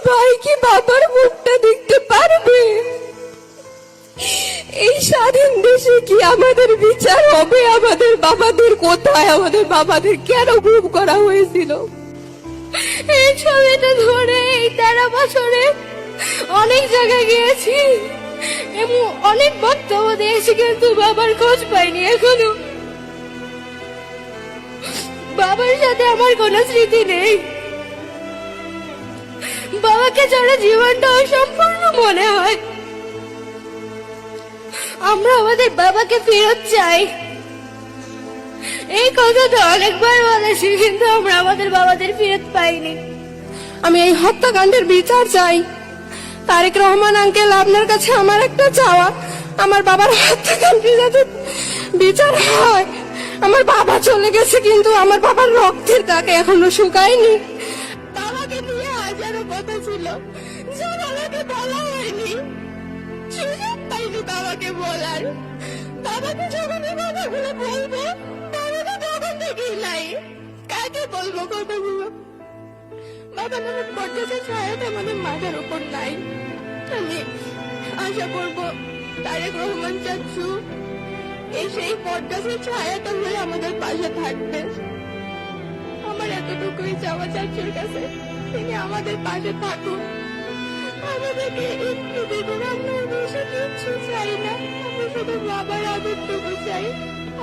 ভাই কি বাবার মুখটা দেখতে পারবে? এই স্বাধীন দেশে কি আমাদের বিচার হবে? আমাদের বাবাদের কোথায়? আমাদের বাবাদের কেন গুম করা হয়েছিল? এই ছবিটা ধরে এই 13 বছরে অনেক জায়গায় গিয়েছি এবং অনেক বক্তব্য দিয়েছি, কিন্তু বাবার খোঁজ পাইনি এখনো। বাবার সাথে আমার কোনো স্মৃতি নেই। বাবাকে ছাড়া জীবনটা অসম্পূর্ণ মনে হয়। আমরা আমাদের বাবাকে ফেরত চাই। এই কথাটা অনেকবার বলেছি, কিন্তু আমরা আমাদের বাবাদের ফেরত পাইনি। আমি এই হত্যাকাণ্ডের বিচার চাই। তারেক রহমান আঙ্কেল, আপনার কাছে আমার একটা চাওয়া, আমার বাবার হত্যাকাণ্ডের যাতে বিচার হয়। আমার বাবা চলে গেছে, কিন্তু আমার বাবার রক্তের দাগ এখনো শুকায়নি। বাবাকে নিয়ে হাজারো কথা ছিল, যা বাবাকে বলা হয়নি, সুযোগ পাইনি বাবাকে বলার। বাবাকে যখন কথাগুলো বলবো, বাবা তো তখন থেকেই নাই। কাকে বলবো কথাগুলো? বাবা নামের পর্যায়ে ছায়াটা আমাদের মাথার উপর নাই। আমি আশা করবো তারেক রহমান চাচ্ছু এই সেই পর্যায়ে ছায়াটা হয়ে আমাদের পাশে থাকবে। আমার এতটুকুই চাওয়া চাচ্ছুর কাছে, তিনি আমাদের পাশে থাকুন, আমাদেরকে একটু দিন। আমরা বেশি কিচ্ছু চাই না, আমরা শুধু বাবার আদরটুকু চাই,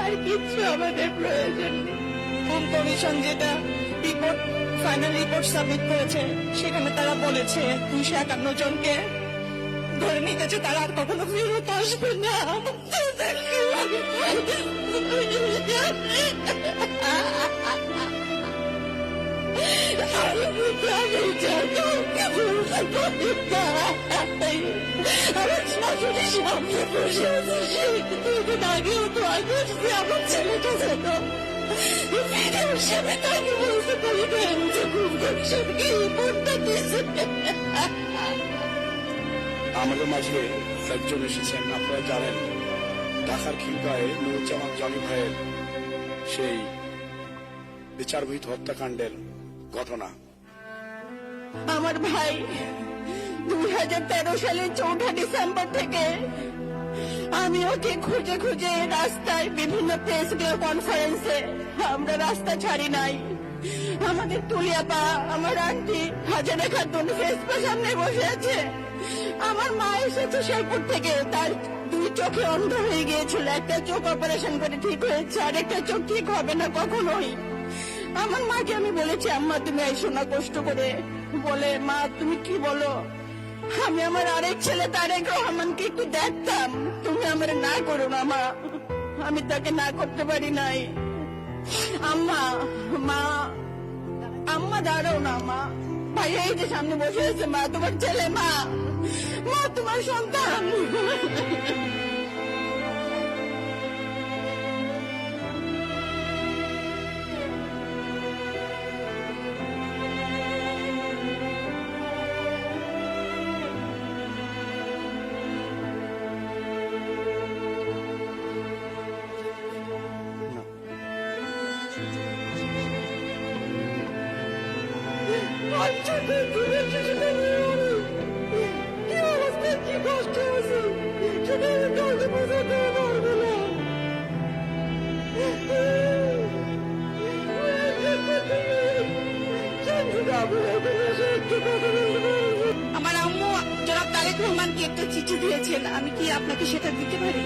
আর কিচ্ছু আমাদের প্রয়োজন নেই। কোন কমিশন যেটা রিপোর্ট, ফাইনাল রিপোর্ট সাবমিট করেছে, সেখানে তারা বলেছে 251 জনকে ধরে নিতেছে, তারা আর কখনো ফেরত আসবে না। আগেও তো আমার ছেলেটা যেত তাকে বলতে পারি আমাদের মাঝে একজন এসেছেন, আপনারা জানেন, ঢাকার খিলগাঁয়ে নুরুজ্জামান জনি ভাইয়ের সেই বিচারবিহীন হত্যাকাণ্ডের ঘটনা। আমার ভাই 2013 সালের 4 ডিসেম্বর থেকে আমি ওকে খুঁজে খুঁজে রাস্তায়, বিভিন্ন প্রেস কনফারেন্সে, আমরা রাস্তা ছাড়ি নাই। আমাদের তুলিয়াপা, আমার আন্টি হাজারে খাতুন ফেসপা সামনে বসে আছে। আমার মা এসেছে শেরপুর থেকে, তার 2 চোখে অন্ধ হয়ে গিয়েছিল। একটা চোখ অপারেশন করে ঠিক হয়েছে, আর একটা চোখ ঠিক হবে না কখনোই। আমার মাকে আমি বলেছি, আম্মা তুমি আইসো না কষ্ট করে। বলে, মা তুমি কি বলো? আমি আমার আরেক ছেলে তারেক রহমানকে একটু দেখতাম, তুমি আমার না করো না মা। আমি তাকে না করতে পারি নাই। আম্মা, মা, আম্মা দাঁড়াও না মা। ভাইয়া এই যে সামনে বসে আছে, মা তোমার ছেলে, মা, মা তোমার সন্তান। আমার আম্মু জনাব তারেক রহমানকে একটা চিঠি দিয়েছেন, আমি কি আপনাকে সেটা দিতে পারি?